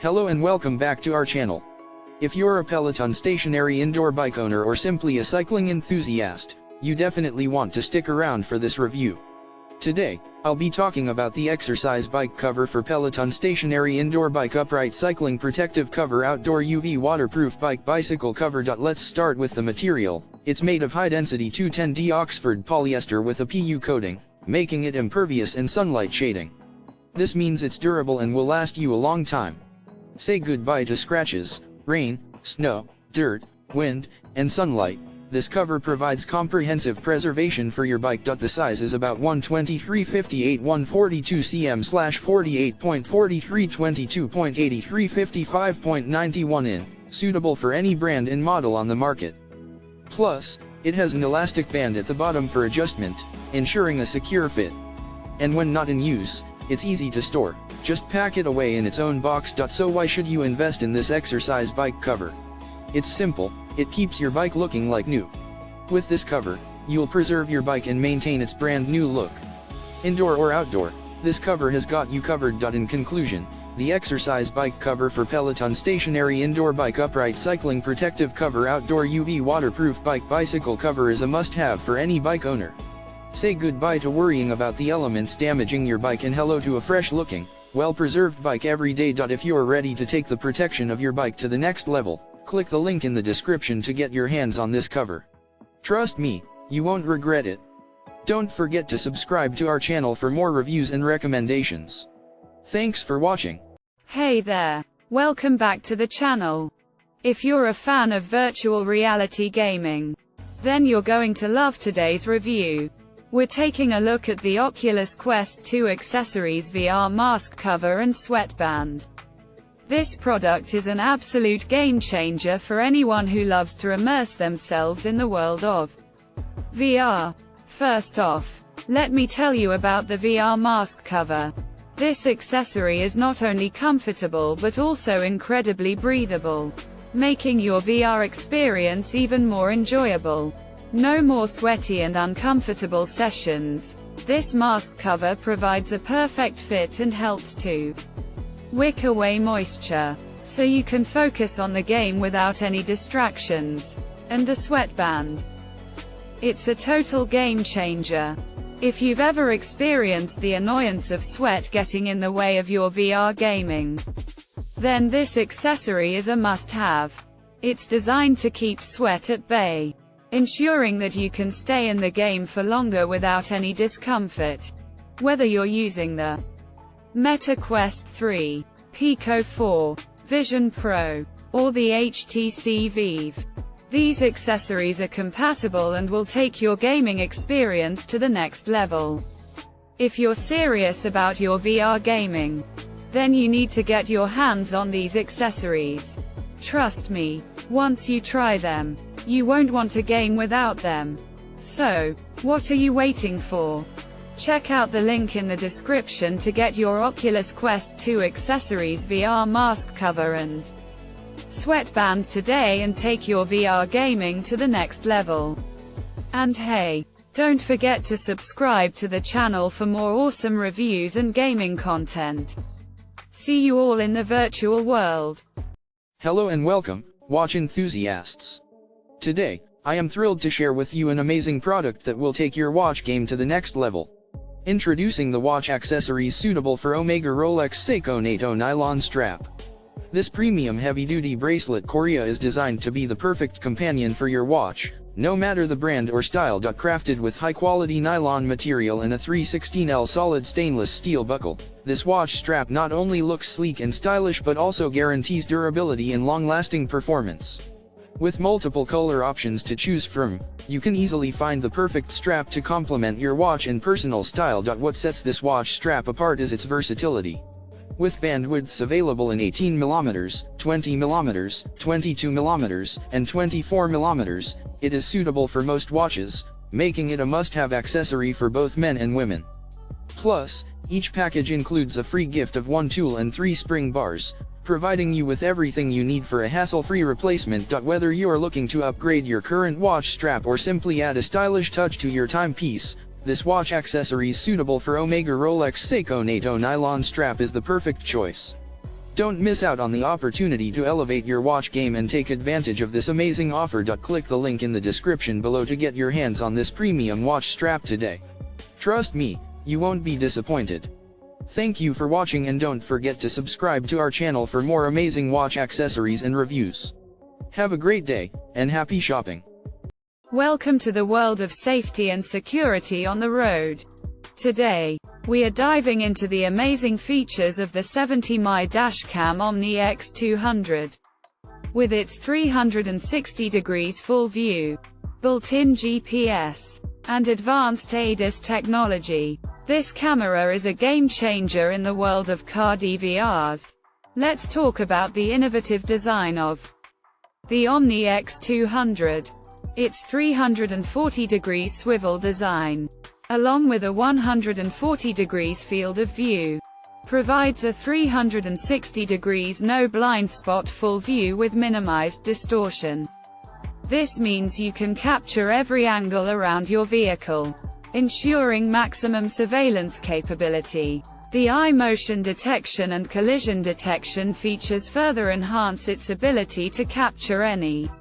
Hello and welcome back to our channel. If you're a Peloton stationary indoor bike owner or simply a cycling enthusiast, you definitely want to stick around for this review. Today, I'll be talking about the exercise bike cover for Peloton stationary indoor bike upright cycling protective cover outdoor UV waterproof bike bicycle cover. Let's start with the material. It's made of high-density 210D Oxford polyester with a PU coating, making it impervious in sunlight shading. This means it's durable and will last you a long time. Say goodbye to scratches, rain, snow, dirt, wind, and sunlight. This cover provides comprehensive preservation for your bike. The size is about 123/58 142 cm/48.43 22.83 55.91 in, suitable for any brand and model on the market. Plus, it has an elastic band at the bottom for adjustment, ensuring a secure fit. And when not in use, it's easy to store. Just pack it away in its own box. So why should you invest in this exercise bike cover? It's simple, it keeps your bike looking like new. With this cover, you'll preserve your bike and maintain its brand new look. Indoor or outdoor, this cover has got you covered. In conclusion, the exercise bike cover for Peloton stationary indoor bike upright cycling protective cover outdoor UV waterproof bike bicycle cover is a must-have for any bike owner. Say goodbye to worrying about the elements damaging your bike and hello to a fresh-looking, well-preserved bike every day. If you're ready to take the protection of your bike to the next level, click the link in the description to get your hands on this cover. Trust me, you won't regret it. Don't forget to subscribe to our channel for more reviews and recommendations. Thanks for watching. Hey there, welcome back to the channel. If you're a fan of virtual reality gaming, then you're going to love today's review. We're taking a look at the Oculus Quest 2 accessories VR mask cover and sweatband. This product is an absolute game changer for anyone who loves to immerse themselves in the world of VR. First off, let me tell you about the VR mask cover. This accessory is not only comfortable but also incredibly breathable, making your VR experience even more enjoyable. No more sweaty and uncomfortable sessions. This mask cover provides a perfect fit and helps to wick away moisture, so you can focus on the game without any distractions. And the sweatband. It's a total game changer. If you've ever experienced the annoyance of sweat getting in the way of your VR gaming, then this accessory is a must-have. It's designed to keep sweat at bay, ensuring that you can stay in the game for longer without any discomfort. Whether you're using the Meta Quest 3, Pico 4, Vision Pro, or the HTC Vive, these accessories are compatible and will take your gaming experience to the next level. If you're serious about your VR gaming, then you need to get your hands on these accessories. Trust me, once you try them, you won't want to game without them. So, what are you waiting for? Check out the link in the description to get your Oculus Quest 2 accessories VR mask cover and sweatband today and take your VR gaming to the next level. And hey, don't forget to subscribe to the channel for more awesome reviews and gaming content. See you all in the virtual world. Hello and welcome, watch enthusiasts. Today, I am thrilled to share with you an amazing product that will take your watch game to the next level. Introducing the watch accessories suitable for Omega Rolex Seiko NATO nylon strap. This premium heavy-duty bracelet Korea is designed to be the perfect companion for your watch, no matter the brand or style. Crafted with high-quality nylon material and a 3/16L solid stainless steel buckle, this watch strap not only looks sleek and stylish but also guarantees durability and long-lasting performance. With multiple color options to choose from, you can easily find the perfect strap to complement your watch and personal style. What sets this watch strap apart is its versatility. With band widths available in 18mm, 20mm, 22mm, and 24mm, it is suitable for most watches, making it a must-have accessory for both men and women. Plus, each package includes a free gift of 1 tool and 3 spring bars, providing you with everything you need for a hassle-free replacement. Whether you are looking to upgrade your current watch strap or simply add a stylish touch to your timepiece, This watch accessory suitable for Omega Rolex Seiko NATO nylon strap is the perfect choice. Don't miss out on the opportunity to elevate your watch game and take advantage of this amazing offer. Click the link in the description below to get your hands on this premium watch strap today. Trust me, you won't be disappointed. Thank you for watching, and don't forget to subscribe to our channel for more amazing watch accessories and reviews. Have a great day, and happy shopping. Welcome to the world of safety and security on the road. Today, we are diving into the amazing features of the 70mm dashcam Omni X200. With its 360 degrees full view, built-in GPS, and advanced ADAS technology, this camera is a game-changer in the world of car DVRs. Let's talk about the innovative design of the Omni X200. Its 340 degrees swivel design, along with a 140 degrees field of view, provides a 360 degrees no blind spot full view with minimized distortion. This means you can capture every angle around your vehicle, ensuring maximum surveillance capability. The eye motion detection and collision detection features further enhance its ability to capture any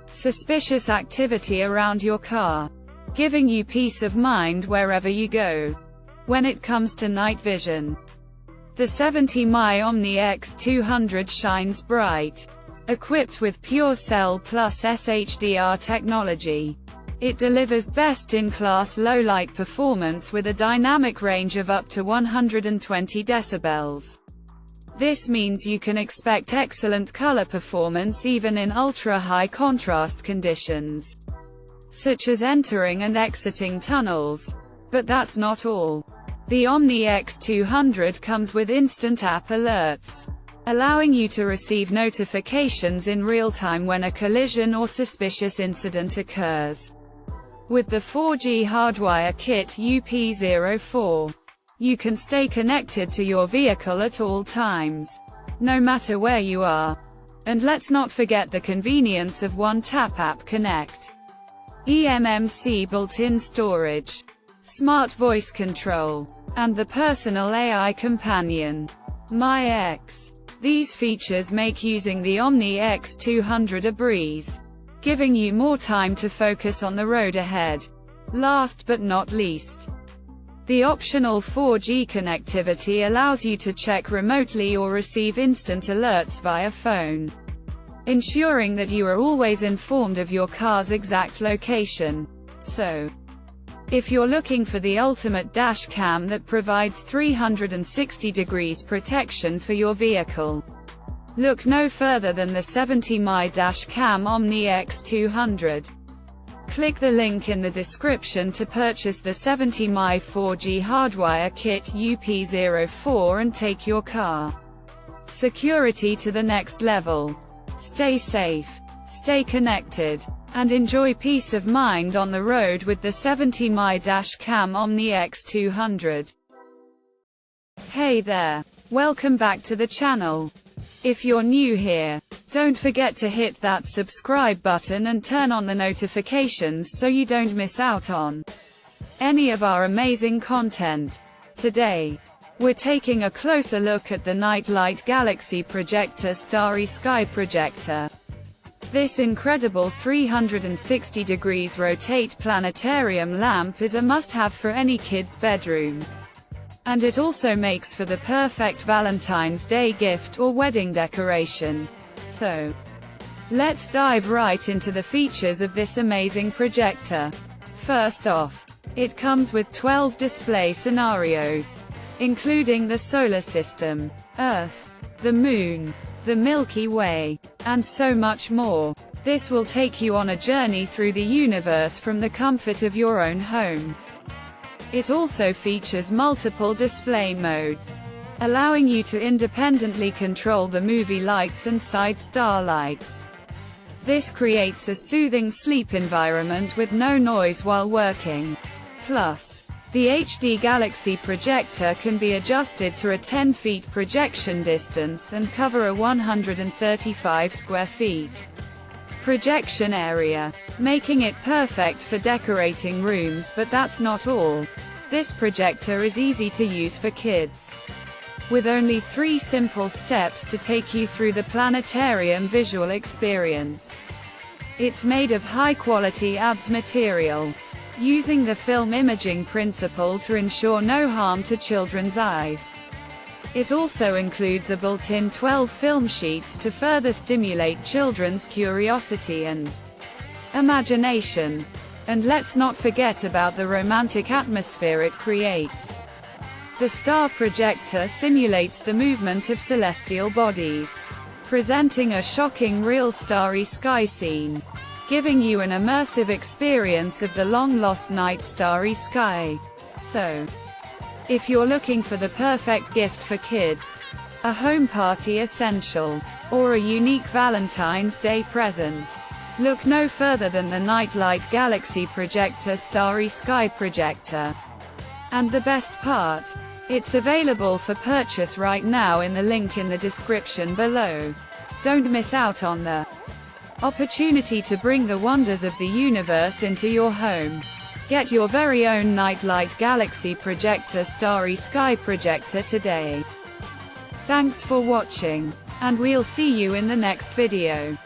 suspicious activity around your car, giving you peace of mind wherever you go. When it comes to night vision, the 70mm Omni X200 shines bright. Equipped with PureCell Plus SHDR technology, it delivers best-in-class low-light performance with a dynamic range of up to 120 decibels. This means you can expect excellent color performance even in ultra-high contrast conditions, such as entering and exiting tunnels. But that's not all. The Omni X200 comes with instant app alerts, allowing you to receive notifications in real time when a collision or suspicious incident occurs. With the 4G hardwire kit UP04, you can stay connected to your vehicle at all times, no matter where you are. And let's not forget the convenience of One-Tap App Connect. eMMC built-in storage, smart voice control, and the personal AI companion, MyX. These features make using the Omni X200 a breeze, giving you more time to focus on the road ahead. Last but not least, the optional 4G connectivity allows you to check remotely or receive instant alerts via phone, ensuring that you are always informed of your car's exact location. So, if you're looking for the ultimate dash cam that provides 360 degrees protection for your vehicle, look no further than the 70mm dash cam Omni X200. Click the link in the description to purchase the 70mm 4G hardwire kit UP04 and take your car security to the next level. Stay safe, stay connected, and enjoy peace of mind on the road with the 70mm dash cam Omni X200. Hey there, welcome back to the channel. If you're new here, don't forget to hit that subscribe button and turn on the notifications so you don't miss out on any of our amazing content. Today, we're taking a closer look at the Nightlight Galaxy Projector Starry Sky Projector. This incredible 360 degrees rotate planetarium lamp is a must-have for any kid's bedroom. And it also makes for the perfect Valentine's Day gift or wedding decoration. So, let's dive right into the features of this amazing projector. First off, it comes with 12 display scenarios, including the solar system, Earth, the Moon, the Milky Way, and so much more. This will take you on a journey through the universe from the comfort of your own home. It also features multiple display modes, allowing you to independently control the movie lights and side star lights. This creates a soothing sleep environment with no noise while working. Plus, the HD Galaxy projector can be adjusted to a 10 feet projection distance and cover a 135 square feet projection area, making it perfect for decorating rooms. But that's not all. This projector is easy to use for kids. with only 3 simple steps to take you through the planetarium visual experience. It's made of high-quality ABS material, using the film imaging principle to ensure no harm to children's eyes. It also includes a built-in 12 film sheets to further stimulate children's curiosity and imagination. And let's not forget about the romantic atmosphere it creates. The star projector simulates the movement of celestial bodies, presenting a shocking real starry sky scene, giving you an immersive experience of the long-lost night starry sky. So, if you're looking for the perfect gift for kids, a home party essential, or a unique Valentine's Day present, look no further than the Nightlight Galaxy Projector Starry Sky Projector. And the best part? It's available for purchase right now in the link in the description below. Don't miss out on the opportunity to bring the wonders of the universe into your home. Get your very own Nightlight Galaxy Projector Starry Sky Projector today. Thanks for watching, and we'll see you in the next video.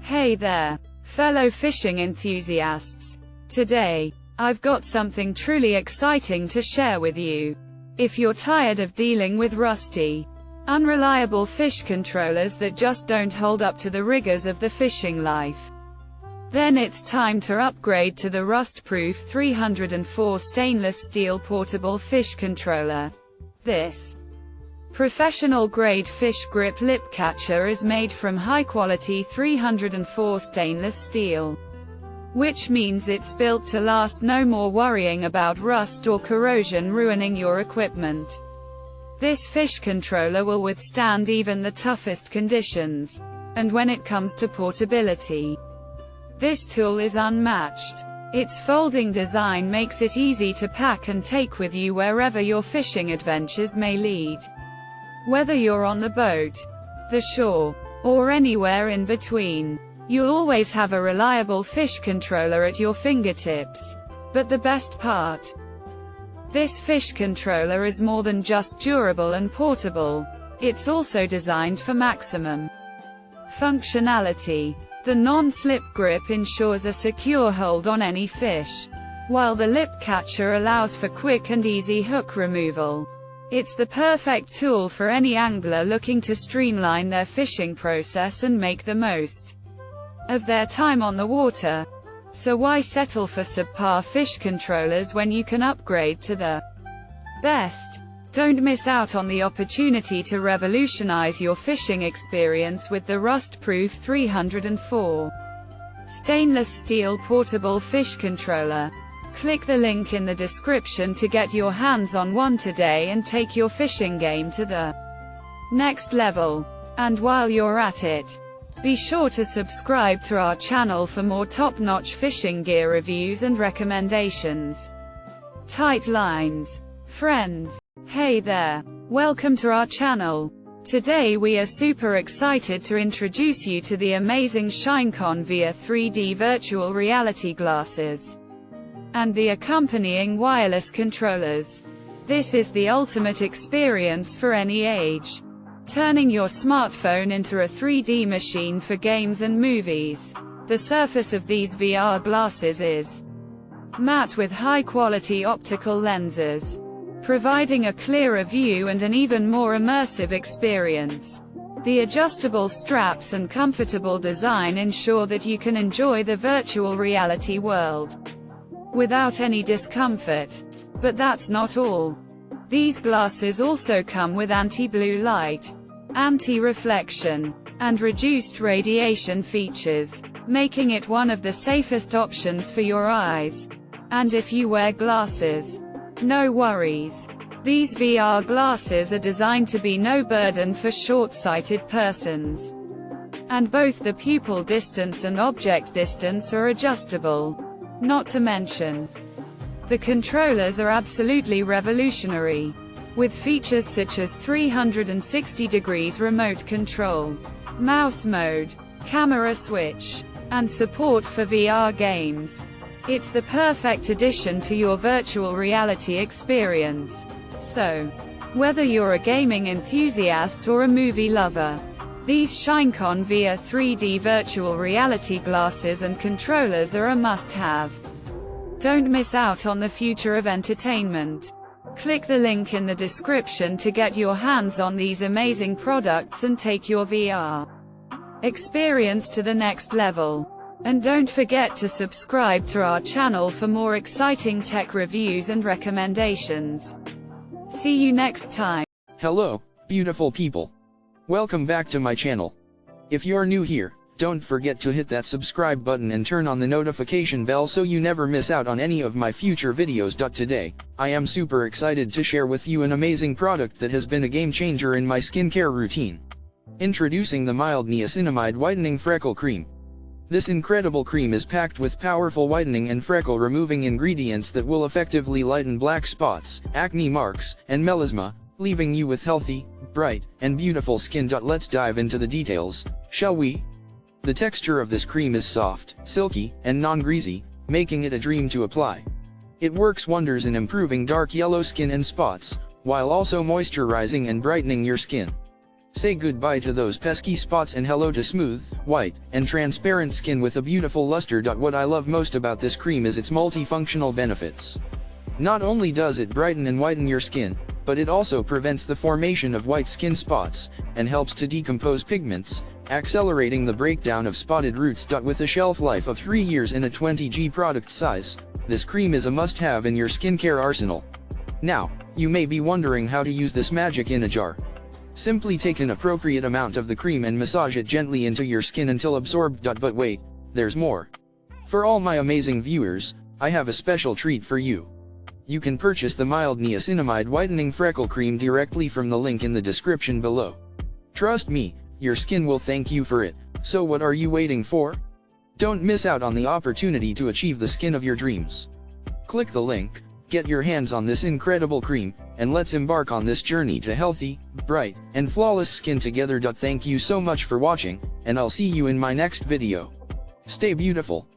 Hey there, fellow fishing enthusiasts. Today, I've got something truly exciting to share with you. If you're tired of dealing with rusty, unreliable fish controllers that just don't hold up to the rigors of the fishing life, then it's time to upgrade to the rust-proof 304 stainless steel portable fish controller. This professional-grade fish grip lip catcher is made from high-quality 304 stainless steel, which means it's built to last. No more worrying about rust or corrosion ruining your equipment. This fish controller will withstand even the toughest conditions. And when it comes to portability, this tool is unmatched. Its folding design makes it easy to pack and take with you wherever your fishing adventures may lead. Whether you're on the boat, the shore, or anywhere in between, you'll always have a reliable fish controller at your fingertips. But the best part? This fish controller is more than just durable and portable. It's also designed for maximum functionality. The non-slip grip ensures a secure hold on any fish, while the lip catcher allows for quick and easy hook removal. It's the perfect tool for any angler looking to streamline their fishing process and make the most of their time on the water. So why settle for subpar fish controllers when you can upgrade to the best? Don't miss out on the opportunity to revolutionize your fishing experience with the rust-proof 304 stainless steel portable fish controller. Click the link in the description to get your hands on one today and take your fishing game to the next level. And while you're at it, be sure to subscribe to our channel for more top-notch fishing gear reviews and recommendations. Tight lines, friends. Hey there. Welcome to our channel. Today we are super excited to introduce you to the amazing Shinecon Viar 3D virtual reality glasses and the accompanying wireless controllers. This is the ultimate experience for any age, turning your smartphone into a 3D machine for games and movies. The surface of these VR glasses is matte with high-quality optical lenses, providing a clearer view and an even more immersive experience. The adjustable straps and comfortable design ensure that you can enjoy the virtual reality world without any discomfort. But that's not all. These glasses also come with anti-blue light, anti-reflection, and reduced radiation features, making it one of the safest options for your eyes. And if you wear glasses, no worries. These VR glasses are designed to be no burden for short-sighted persons. And both the pupil distance and object distance are adjustable. Not to mention, the controllers are absolutely revolutionary, with features such as 360 degrees remote control, mouse mode, camera switch, and support for VR games. It's the perfect addition to your virtual reality experience. So, Whether you're a gaming enthusiast or a movie lover, these Shinecon Viar 3D virtual reality glasses and controllers are a must-have. Don't miss out on the future of entertainment. Click the link in the description to get your hands on these amazing products and take your VR experience to the next level. And don't forget to subscribe to our channel for more exciting tech reviews and recommendations. See you next time. Hello, beautiful people. Welcome back to my channel. If you're new here, don't forget to hit that subscribe button and turn on the notification bell so you never miss out on any of my future videos. Today, I am super excited to share with you an amazing product that has been a game changer in my skincare routine. Introducing the mild Niacinamide Whitening Freckle Cream. This incredible cream is packed with powerful whitening and freckle removing ingredients that will effectively lighten black spots, acne marks, and melasma, leaving you with healthy, bright, and beautiful skin. Let's dive into the details, shall we? The texture of this cream is soft, silky, and non-greasy, making it a dream to apply. It works wonders in improving dark yellow skin and spots, while also moisturizing and brightening your skin. Say goodbye to those pesky spots and hello to smooth, white, and transparent skin with a beautiful luster. What I love most about this cream is its multifunctional benefits. Not only does it brighten and whiten your skin, but it also prevents the formation of white skin spots, and helps to decompose pigments, accelerating the breakdown of spotted roots. With a shelf life of 3 years in a 20g product size, this cream is a must-have in your skincare arsenal. Now, you may be wondering how to use this magic in a jar. Simply take an appropriate amount of the cream and massage it gently into your skin until absorbed. But wait, there's more. For all my amazing viewers, I have a special treat for you. You can purchase the mild Niacinamide Whitening Freckle Cream directly from the link in the description below. Trust me, your skin will thank you for it, so what are you waiting for? Don't miss out on the opportunity to achieve the skin of your dreams. Click the link, get your hands on this incredible cream, and let's embark on this journey to healthy, bright, and flawless skin together. Thank you so much for watching, and I'll see you in my next video. Stay beautiful.